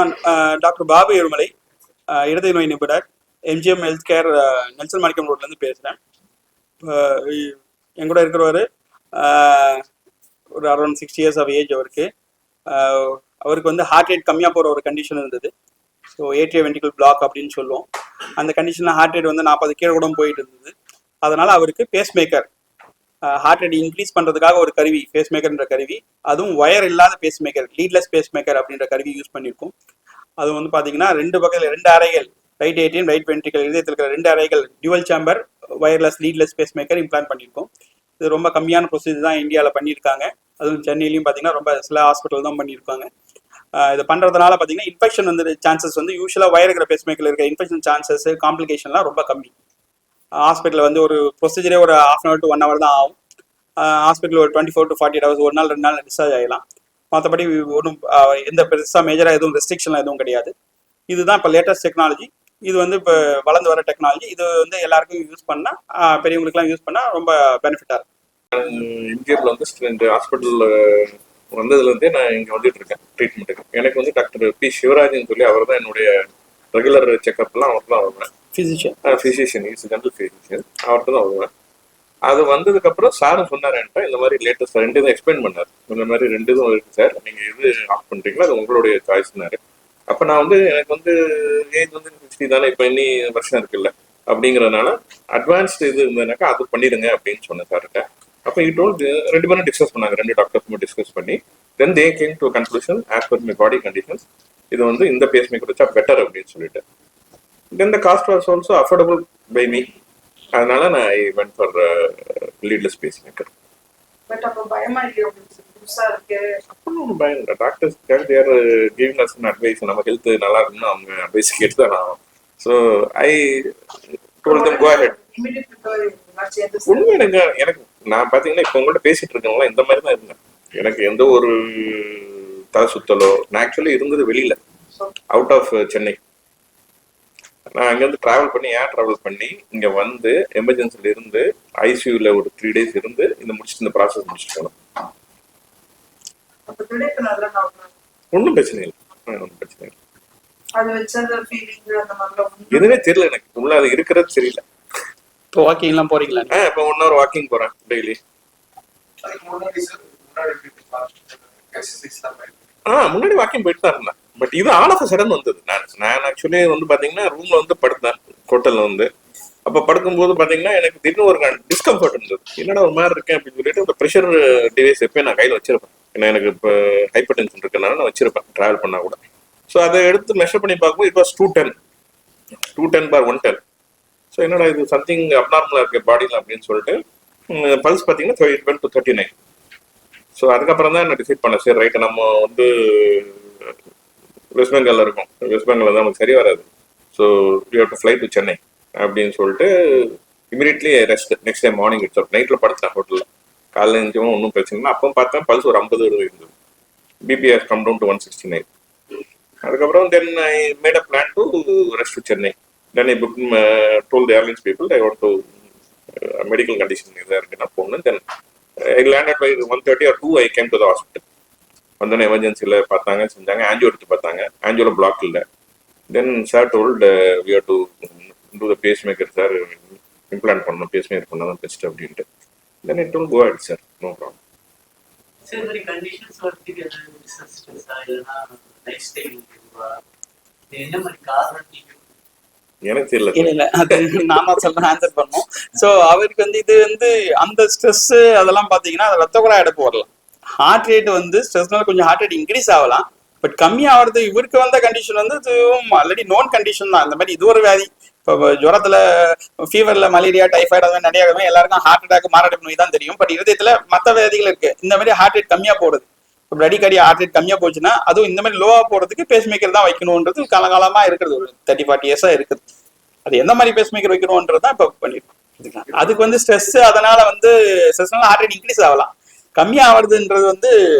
நான் டாக்டர் பாபு எருமலை, இருதய நோய் நிபுணர், எம்ஜிஎம் ஹெல்த் கேர், நெல்சன் மாணிக்கம் ரோட்லேருந்து பேசுகிறேன். என் கூட இருக்கிறவர் ஒரு அரௌண்ட் 60 years ஆஃப் ஏஜ் அவருக்கு. அவருக்கு வந்து ஹார்ட் ரேட் கம்மியாக போகிற ஒரு கண்டிஷன் இருந்தது. ஸோ ஏட்ரியா வென்ட்ரிகல் பிளாக் அப்படின்னு சொல்லுவோம். அந்த கண்டிஷனில் ஹார்ட் ரேட் வந்து 40 கீழே கூட போயிட்டு இருந்தது. அதனால் அவருக்கு pacemaker, heart rate increase பண்ணுறதுக்காக ஒரு கருவி, பேஸ் மேக்கர்ன்ற கருவி, அதுவும் ஒயர் இல்லாத pacemaker, leadless pacemaker அப்படின்ற கருவி யூஸ் பண்ணியிருக்கோம். அது வந்து பார்த்தீங்கன்னா 2 பக்கத்தில் 2 அறைகள், ரைட் ஏட்ரியம் ரைட் வென்ட்ரிகல் இதயத்தில் இருக்கிற 2 அறைகள் dual chamber wireless leadless base maker implant பண்ணியிருக்கோம். இது ரொம்ப கம்மியான ப்ரொசீஜர் தான் இந்தியாவில் பண்ணியிருக்காங்க. அதுவும் சென்னையிலையும் பார்த்தீங்கன்னா ரொம்ப சில ஹாஸ்பிட்டல் தான் பண்ணியிருக்காங்க. இது பண்ணுறதுனால பார்த்தீங்கன்னா இன்ஃபெக்ஷன் வந்து சான்சஸ் வந்து யூஸ்வலாக வயர் இருக்கிற பேஸ் மேக்கரில் இருக்க இன்ஃபெக்ஷன் சான்சஸ், காம்ப்ளிகேஷன்லாம் ரொம்ப கம்மி. ஹாஸ்பிட்டலில் வந்து ஒரு ப்ரொசீஜரே ஒரு 1/2 hour to 1 hour தான் ஆகும். ஹாஸ்பிட்டல் ஒரு 24 to 48 hours, ஒரு நாள் 2 நாள் டிஸ்சார்ஜ் ஆகிடலாம். மற்றபடி ஒன்றும் எந்த பெருசாக மேஜராக எதுவும் ரெஸ்ட்ரிக்ஷன்லாம் எதுவும் கிடையாது. இதுதான் இப்போ லேட்டஸ்ட் டெக்னாலஜி. இது வந்து இப்போ வளர்ந்து வர டெக்னாலஜி. இது வந்து எல்லாருக்கும் யூஸ் பண்ணால், பெரியவங்களுக்குலாம் யூஸ் பண்ணால் ரொம்ப பெனிஃபிட்டாக இருக்கும். இந்தியாவில் வந்து இந்த ஹாஸ்பிட்டலில் வந்ததுலேருந்தே நான் இங்கே வந்துட்டு இருக்கேன் ட்ரீட்மெண்ட்டுக்கு. எனக்கு வந்து டாக்டர் பி சிவராஜன் சொல்லி அவர் தான் என்னுடைய ரெகுலர் செக்அப்லாம் அவர் தான் வருவேன். ஃபிசிஷியன், இஸ் ஜென்ரல் ஃபிசிஷியன், அவர்கிட்ட தான் வருவேன். அது வந்ததுக்கப்புறம் சாரும் சொன்னார் என்கிட்ட, இந்த மாதிரி லேட்டஸ்ட் 2 இதுவும் எக்ஸ்பிளைன் பண்ணார். இந்த மாதிரி 2 இதுவும் இருக்குது சார், நீங்கள் எது ஆஃப் பண்ணுறீங்களோ அது உங்களுடைய சாய்ஸ்னாரு. அப்போ நான் வந்து எனக்கு வந்து ஏஜ் வந்து 60 தானே, இப்போ இன்னி வருஷம் இருக்குல்ல அப்படிங்கிறதுனால அட்வான்ஸ்டு இது இருந்ததுனாக்கா அது பண்ணிடுங்க அப்படின்னு சொன்னேன் சார்கிட்ட. அப்போ டோல்டு 2 பேரும் டிஸ்கஸ் பண்ணாங்க, 2 டாக்டர்ஸுமே டிஸ்கஸ் பண்ணி then they came to conclusion as per my body conditions இது வந்து இந்த பேஸ் மேக்கர் வச்சா பெட்டர் அப்படின்னு சொல்லிட்டு. Then the cost was also affordable by me. அதனால நான் I went for leadless pacemaker. But அப்போ பயமா இல்லையா புதுசா இருக்கு? அப்போ பயம் இல்லை. Doctors they're giving us advice. நம்ம ஹெல்த் நல்லா இருக்குன்னு அவங்க அட்வைஸ் கேட்டு தான் ஆகும். So I told them go ahead. உண்மை எனக்கு நான் பார்த்தீங்கன்னா இப்போ உங்கள்கிட்ட பேசிட்டு இருக்கவங்களா இந்த மாதிரி தான் இருந்தேன். எனக்கு எந்த ஒரு தலை சுத்தலோ, நான் ஆக்சுவலி இருந்தது வெளியில, அவுட் ஆஃப் சென்னை. நான் அங்கேருந்து ட்ராவல் பண்ணி ட்ராவல் பண்ணி இங்கே வந்து எமர்ஜென்சில இருந்து ஐசியூவில் ஒரு 3 days இருந்து முடிச்சுட்டு இந்த ப்ராசஸ் முடிச்சுட்டு போனோம். ஒன்றும் பிரச்சனை இல்லை, ஒன்றும் பிரச்சனை இல்லை. எதுவுமே தெரியல எனக்கு, உள்ள அது இருக்கிறது தெரியல. இப்போ வாக்கிங்லாம் போறீங்களா? இப்போ 1 hour வாக்கிங் போறேன் டெய்லி. முன்னாடி வாக்கிங் போயிட்டு தான் இருந்தேன். பட் இது ஆல் ஆஃப் சடன் வந்தது. நான் ஆக்சுவலி வந்து பாத்தீங்கன்னா ரூம்ல வந்து படுத்தேன் ஹோட்டல்ல வந்து. அப்ப படுக்கும்போது பாத்தீங்கன்னா எனக்கு திடீர்னு ஒரு டிஸ்கம்ஃபர்ட் இருந்தது. என்னடா ஒரு மாதிரி இருக்கேன் அப்படின்னு சொல்லிட்டு அந்த ப்ரெஷர் டிவைஸ் எப்பயும் நான் கையில வச்சிருப்பேன். ஏன்னா எனக்கு இப்போ ஹைப்பர் டென்ஷன் இருக்கனால நான் வச்சிருப்பேன் டிராவல் பண்ணா கூட. ஸோ அதை எடுத்து மெஷர் பண்ணி பார்க்கும்போது இட் வாஸ் 210/110. ஸோ என்னடா இது சம்திங் அப்நார்மலா இருக்கு பாடியில் அப்படின்னு சொல்லிட்டு பல்ஸ் பார்த்தீங்கன்னா 12 to 39. ஸோ அதுக்கப்புறம் தான் நான் டிசைட் பண்ணேன், சரி ரைட்டு நம்ம வந்து வெஸ்ட் பெங்காலில் இருக்கும், வெஸ்ட் பெங்காலில் தான் நமக்கு சரி வராது. So you have to fly to Chennai அப்படின்னு சொல்லிட்டு immediately rest. Next day morning it's நைட்டில் படுத்தேன் ஹோட்டலில். காலையில் இருந்துச்சும் ஒன்றும் பிரச்சனை இல்லை. அப்போ பார்த்தேன் பல்ஸ் ஒரு 50 இருந்தது. BP has come down to 169. அதுக்கப்புறம் then I made a plan to rest to Chennai. Then I book told the airlines people I want to medical condition இதாக இருக்குன்னா போகணும். தென் I landed by 1:30 or 2. I came to the hospital. வந்தோடனே எமர்ஜென்சியில் பார்த்தாங்க, செஞ்சாங்க, angio எடுத்து பார்த்தாங்க. ஆன்ஜியோவில் பிளாக் இல்லை. Then sir told we have to do the pacemaker sir, implant பண்ணணும், பேஸ் மேக்கர் பண்ணால் தான் பெஸ்ட் அப்படின்ட்டு. Then it told go ahead sir, no problem. எனக்கு தெரியல, அது நாம சொல்றேன் ஆன்சர் பண்ணும். ஸோ அவருக்கு வந்து இது வந்து அந்த ஸ்ட்ரெஸ் அதெல்லாம் பாத்தீங்கன்னா ரத்த குழாய் அடைப்பு வரலாம். ஹார்ட் ரேட் வந்து ஸ்ட்ரெஸ்னால கொஞ்சம் ஹார்ட் ரேட் இன்க்ரீஸ் ஆகலாம். பட் கம்மி ஆகிறது இவருக்கு வந்த கண்டிஷன் வந்து இதுவும் ஆல்ரெடி நோன் கண்டிஷன் தான். இந்த மாதிரி இது ஒரு வியாதி. இப்போ ஜுரத்துல, ஃபீவர்ல, மலேரியா, டைஃபாய்டு, அது மாதிரி நிறைய எல்லாருக்கும் ஹார்ட் அட்டாக், மாரடைப்பு நோய் தான் தெரியும். பட் இருதயத்துல மற்ற வியாதிகள் இருக்கு. இந்த மாதிரி ஹார்ட் ரேட் கம்மியா போடுது. இப்போ அடிக்கடி ஹார்ட் ரேட் கம்மியா போச்சுன்னா அதுவும் இந்த மாதிரி லோவா போறதுக்கு பேஸ் மேக்கர் தான் வைக்கணும்ன்றது காலகாலமா இருக்கிறது. ஒரு 30-40 years இருக்குது. அது எந்த மாதிரி பேஸ் மேக்கர் வைக்கணும்ன்றது தான் இப்போ பண்ணிருக்கோம். அதுக்கு வந்து ஸ்ட்ரெஸ், அதனால வந்து ஸ்ட்ரெஸ்னால ஹார்ட் ரேட் இன்க்ரீஸ் ஆகலாம். கம்மியா ஆகுதுன்றது வந்து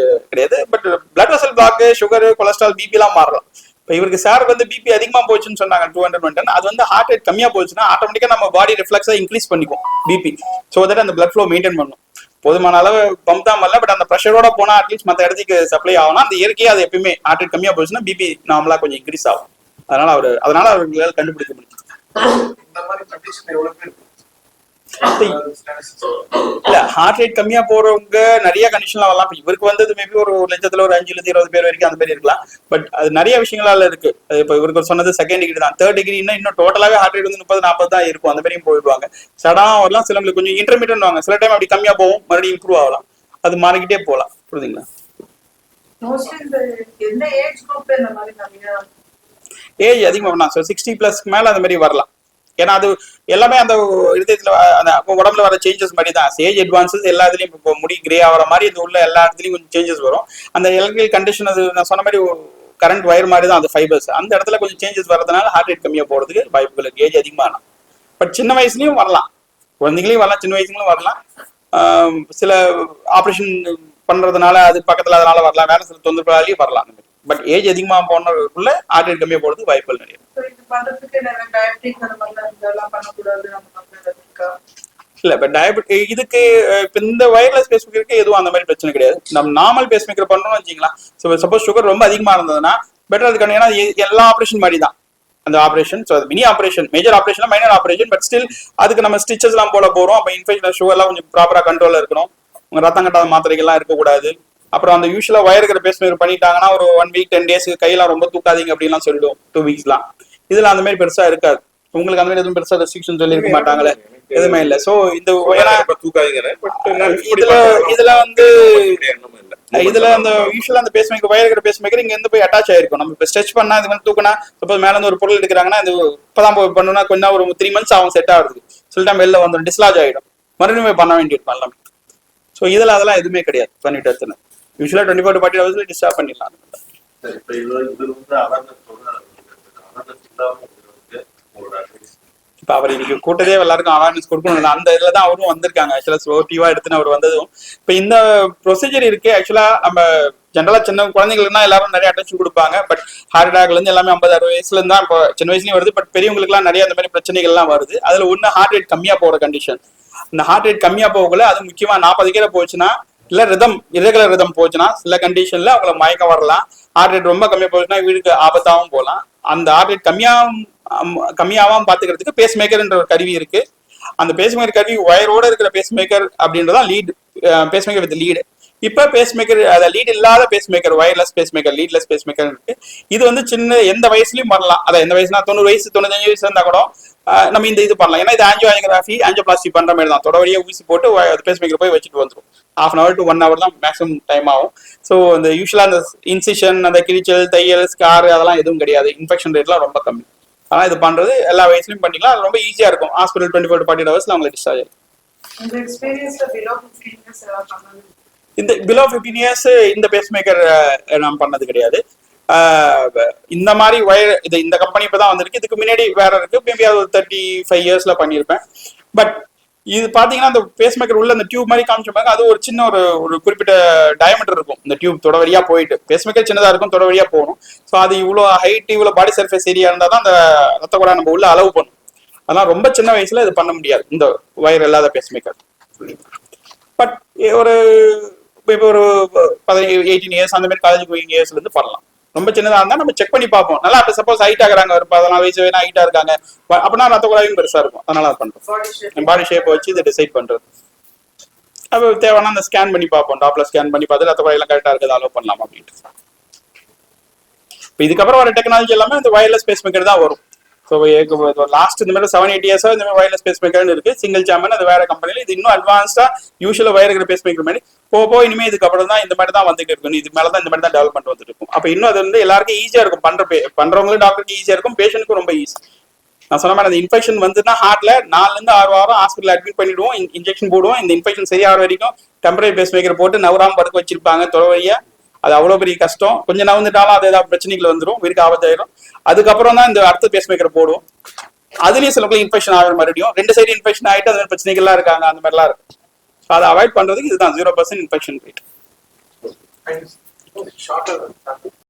கிடையாது. But blood vessel block, sugar, cholesterol, BP எல்லாம் மாறலாம். இப்போ இவருக்கு சாருக்கு வந்து பிபி அதிகமா போச்சுன்னு சொன்னாங்க 200-110. அது வந்து ஹார்ட் ரேட் கம்மியா போச்சுன்னா ஆட்டோமேட்டிக்கா நம்ம பாடி ரிஃப்ளெக்ஸா இன்க்ரீஸ் பண்ணிக்கும் பிபி. ஸோ தட் அந்த பிளட் ஃப்ளோ மெயின்டைன் பண்ணும். போதுமான அளவு பம்ப் தான் வரல, பட் அந்த ப்ரெஷரோட போனா அட்லீஸ்ட் மற்ற இடத்துக்கு சப்ளை ஆகணும். அந்த இயற்கையாக அது எப்பயுமே ஹார்ட் ரேட் கம்மியா போச்சுன்னா பிபி நார்மலா கொஞ்சம் இன்க்ரீஸ் ஆகும். அதனால அவர்களால் கண்டுபிடிக்க முடியும். இந்த மாதிரி கண்டிஷன் எவ்வளவு பேர் இல்ல ஹார்ட் ரேட் கம்மியா போறவங்க நிறைய கண்டிஷன்ல வரலாம். இவருக்கு வந்தது மேபி ஒரு 1,00,000 ஒரு 5,20 பேர் வரைக்கும் அந்த மாதிரி இருக்கலாம். பட் அது நிறைய விஷயங்களால இருக்கு. இப்போ இவருக்கு சொன்னது செகண்ட் டிகிரி தான். தேர்ட் டிகிரின்னா இன்னும் டோட்டலாவே ஹார்ட் ரேட் வந்து 30-40 தான் இருக்கும். அந்த மாதிரியும் போயிடுவாங்க. சடனா வரலாம். சிலவங்களுக்கு கொஞ்சம் இன்டர்மீடியட் வாங்க, சில டைம் அப்படி கம்மியா போகும், மறுபடியும் இம்ப்ரூவ் ஆகலாம். அது மாறிக்கிட்டே போகலாம். புரியுதுங்களா? மோஸ்ட்லி இந்த எந்த ஏஜ் குரூப் இந்த மாதிரி நிறைய ஏஜ் அதிகமாக பண்ணலாம். ஸோ 60+ மேல அந்த மாதிரி வரலாம். ஏன்னா அது எல்லாமே அந்த இதயத்துல அந்த உடம்புல வர சேஞ்சஸ் மாதிரி தான். ஏஜ் அட்வான்சஸ் எல்லா இதுலயும் இப்போ முடி கிரே ஆகிற மாதிரி இது உள்ள எல்லா இடத்துலயும் கொஞ்சம் சேஞ்சஸ் வரும். அந்த எலக்ட்ரிக்கல் கண்டிஷன் அது நான் சொன்ன மாதிரி கரண்ட் வயர் மாதிரி தான் அந்த ஃபைபர்ஸ். அந்த இடத்துல கொஞ்சம் சேஞ்சஸ் வரதுனால ஹார்ட் ரேட் கம்மியா போறதுக்கு வாய்ப்புகள் இருக்கு. ஏஜ் அதிகமாக பட் சின்ன வயசுலயும் வரலாம், குழந்தைகளையும் வரலாம், சின்ன வயசுலயும் வரலாம். சில ஆப்ரேஷன் பண்றதுனால அது பக்கத்துல அதனால வரலாம், வேற சில தொந்தரவுகளாலேயும் வரலாம். அந்த மாதிரி பட் ஏஜ் அதிகமாக போனதுக்குள்ள ஹார்ட் ரேட் கம்மியா போறதுக்கு வாய்ப்புகள் நிறைய. இல்ல இப்ப டயபெட்டிக் இதுக்கு இந்த வயர்லெஸ் பேஸ் மேக்கருக்கு எதுவும் அந்த மாதிரி பிரச்சனை கிடையாது. நம்ம நார்மல் பேஸ் மேக்கர் பண்றோம்னு வச்சுக்கலாம். சப்போஸ் சுகர் ரொம்ப அதிகமா இருந்ததுன்னா பெட்டர் அதுக்கான, ஏன்னா எல்லா ஆப்ரேஷன் மாதிரி தான் அந்த operation. So mini operation, major operation, minor operation. But still அதுக்கு நம்ம ஸ்டிச்சஸ் எல்லாம் போட போறோம். அப்ப இன்ஃபெக்ஷன் சுகர் எல்லாம் கொஞ்சம் ப்ராப்பரா கண்ட்ரோல்ல இருக்கணும். உங்க ரத்தம் கட்டாத மாத்திரைகள்லாம் இருக்கக்கூடாது. அப்புறம் அந்த யூஸ்வலா வயர் இருக்கிற பேஸ் மேக்கர் பண்ணிட்டாங்கன்னா ஒரு 1 வீக் 10 டேஸ் கையெல்லாம் ரொம்ப தூக்காதீங்க அப்படின்லாம் சொல்லிடுவோம். 2 வீக்ஸ்லாம். இதுல அந்த மாதிரி பெருசா இருக்காது. உங்களுக்கு அந்த மாதிரி எதுவும் பெருசா ரெஸ்ட்ரிக்ஷன் சொல்லி இருக்க மாட்டாங்களே, எதுவுமே இல்ல. சோ இந்த இதுல வந்து இதுல அந்த யூஸ்வலா அந்த பேஸ் மேக்கர் வயர் இருக்கிற பேஸ் மேக்கர் இங்க இருந்து போய் அட்டாச் ஆயிருக்கும். நம்ம இப்ப ஸ்ட்ரெச் பண்ணா இது வந்து தூக்கினா சப்போஸ் மேல இருந்து ஒரு பொருள் எடுக்கிறாங்கன்னா இது இப்பதான் பண்ணணும்னா கொஞ்சம் ஒரு 3 months ஆகும் செட் ஆகுது. சில டைம் வெளில வந்து டிஸ்லாஜ் ஆயிடும், மறுபடியும் பண்ண வேண்டியிருக்கும் எல்லாமே. ஸோ இதில் அதெல்லாம் எதுவுமே கிடையாது. பண்ணிட்டு எடுத்துன்னு யூஸ்வலாக 24 to 40 hours டிஸ்டார்ப் பண்ணிடலாம். இப்போ அவர் இன்னைக்கு கூட்டதே எல்லாருக்கும் அவேர்னஸ் கொடுக்கணும். அந்த இதில் தான் அவரும் வந்திருக்காங்க. ஆக்சுவலாக ஸ்லோட்டிவா எடுத்துன்னு அவர் வந்ததும் இப்போ இந்த ப்ரொசீஜர் இருக்கு. ஆக்சுவலாக நம்ம ஜென்ரலாக சின்ன குழந்தைங்களுக்குனா எல்லாரும் நிறைய அட்டென்ஷன் கொடுப்பாங்க. பட் ஹார்ட் அட்டாக்ல இருந்து எல்லாமே 50-60 வயசுல இருந்தா இப்போ சின்ன வயசுலயும் வருது. பட் பெரியவங்களுக்குலாம் நிறைய அந்த மாதிரி பிரச்சனைகள்லாம் வருது. அதுல ஒன்று ஹார்ட் ரேட் கம்மியா போற கண்டிஷன். இந்த ஹார்ட் ரேட் கம்மியா போகல, அது முக்கியமா 40 கீழே போச்சுன்னா, இல்ல இரெகுலர் ரிதம் போச்சுன்னா சில கண்டிஷன்ல அவங்களை மயக்கம் வரலாம். ஹார்ட் ரேட் ரொம்ப கம்மியா போச்சுன்னா வீடுக்கு ஆபத்தாகவும் போகலாம். அந்த ஹார்ட் ரேட் கம்மியாவும் பாத்துக்கிறதுக்கு பேஸ் மேக்கர்ன்ற ஒரு கருவி இருக்கு. அந்த பேஸ் மேக்கர் கருவி வயரோட இருக்கிற பேஸ் மேக்கர் அப்படின்றதான் lead base maker with lead. இப்ப பேஸ் மேக்கர் லீட் இல்லாத base maker, wireless base maker, leadless base maker இருக்கு. இது வந்து சின்ன எந்த வயசுலயும் வரலாம். அதான் எந்த வயசுனா 90 வயசு 95 வயசு இருந்தா கூட நம்ம இந்த இது பண்ணலாம். ஏன்னா இது ஆஞ்சியோபிளாஸ்டி பண்ற மாதிரி தான். தொடவழியா ஊசி போட்டு பேஸ் மேக்கர் போய் வச்சுட்டு வந்துடும். 1/2 hour to 1 hour தான் மேக்ஸிமம் டைம் ஆகும். ஸோ இந்த யூஸ்வலா அந்த இன்சிஷன், அந்த கிழிச்சல், தையல், ஸ்கார் அதெல்லாம் எதுவும் கிடையாது. இன்ஃபெக்ஷன் ரேட்லாம் ரொம்ப கம்மி. ஆனா இது பண்றது எல்லா வயசுலயும் பண்ணிக்கலாம். அது ரொம்ப ஈஸியா இருக்கும். ஹாஸ்பிட்டல் 24 to 40 hours அவங்க டிஸ்சார்ஜ் ஆகும். இந்த பிலோ 15 years இந்த பேஸ் மேக்கர் நான் பண்ணது கிடையாது. இந்த மாதிரி வயர் இந்த கம்பெனி இப்பதான் வந்திருக்கு. இதுக்கு முன்னாடி வேற இருக்கு. மேபி அது 35 yearsல பண்ணியிருப்பேன். பட் இது பாத்தீங்கன்னா அந்த பேஸ் மேக்கர் உள்ள அந்த டியூப் மாதிரி காமிச்சிருப்பாங்க. அது ஒரு சின்ன ஒரு குறிப்பிட்ட டயமீட்டர் இருக்கும். இந்த டியூப் தொட வழியா போயிட்டு பேஸ் மேக்கர் சின்னதா இருக்கும், தொட வழியா போகணும். ஸோ அது இவ்வளோ ஹைட், இவ்வளோ பாடி சர்ஃபேஸ் ஏரியா இருந்தால் தான் அந்த ரத்த கூட நம்ம உள்ள அளவு பண்ணும். அதெல்லாம் ரொம்ப சின்ன வயசுல இது பண்ண முடியாது இந்த வயர் இல்லாத பேஸ் மேக்கர். பட் ஒரு இப்போ ஒரு 18 years அந்த மாதிரி காலேஜ் கோயிங் இயர்ஸ்ல இருந்து பண்ணலாம். ரொம்ப சின்னதா இருந்தா நம்ம செக் பண்ணி பார்ப்போம். நல்லா இப்போ சப்போஸ் ஹைட் ஆகுறாங்க, ஒரு 14 வயசு வேணா ஹைட்டா இருக்காங்க அப்படின்னா ரத்த குழாயும் பெருசா இருக்கும். அதனால அது பண்றோம். பாடி ஷேப் வச்சு இதை டிசைட் பண்றது. அப்போ தேவைன்னா அந்த ஸ்கேன் பண்ணி பார்ப்போம். டாப்ல ஸ்கேன் பண்ணி பார்த்து ரத்த குழாயெல்லாம் கரெக்டா இருக்குது, அலோவ் பண்ணலாம் அப்படின்ட்டு. இப்போ இதுக்கப்புறம் வர டெக்னாலஜி எல்லாமே இந்த வயர்லெஸ் பேஸ் மேக்கர் தான் வரும். ஸோ லாஸ்ட் இந்த மாதிரி 7-8 years இந்த மாதிரி வயர்லெஸ் பேஸ் மேக்கர்னு இருக்கு. சிங்கிள் சேம்பர், அது வேற கம்பெனில. இது இன்னும் அட்வான்ஸ்டா யூஸ்வலா வயர் இருக்கிற பேஸ் மேக்கர் மாதிரி போக இனிமே இதுக்கப்புறம் தான் இந்த மாதிரி தான் வந்துட்டு இருக்கும். இது மேல தான் இந்த மாதிரி தான் டெவலப்மெண்ட் வந்துட்டு இருக்கும். அப்போ இன்னும் அது வந்து எல்லாருக்கும் ஈஸியா இருக்கும். பண்றவங்களும் டாக்டருக்கு ஈஸியா இருக்கும், பேஷண்ட்க்கும் ரொம்ப ஈஸி. நான் சொன்ன மாதிரி அந்த இன்ஃபெக்ஷன் வந்துன்னா ஹார்ட்ல 4 to 6 வாரம் ஹாஸ்பிட்டல் அட்மிட் பண்ணிடுவோம், இன்ஜெக்ஷன் போடுவோம். இந்த இன்ஃபெக்ஷன் சரியாகிற வரைக்கும் டெம்பரரி பேஸ் மேக்கர் போட்டு நவராம படுக்க வச்சிருப்பாங்க தொலைவழியா. அது அவ்வளோ பெரிய கஷ்டம். கொஞ்சம் நவந்துட்டாலும் அது ஏதாவது பிரச்சனைகள் வந்துடும், வீருக்கு ஆபத்தாயிரும். அதுக்கப்புறம் தான் இந்த அடுத்த பேஸ் மேக்கர் போடுவோம். அதுலயும் சில இன்ஃபெக்ஷன் ஆகிற மறுபடியும் 2 சைடு இன்ஃபெக்ஷன் ஆகிட்டு அந்த மாதிரி பிரச்சனைகள்லாம் இருக்காங்க. அந்த மாதிரிலாம் இருக்கு. அதை அவாய்ட் பண்றதுக்கு இதுதான் 0% இன்ஃபெக்ஷன் ரேட்.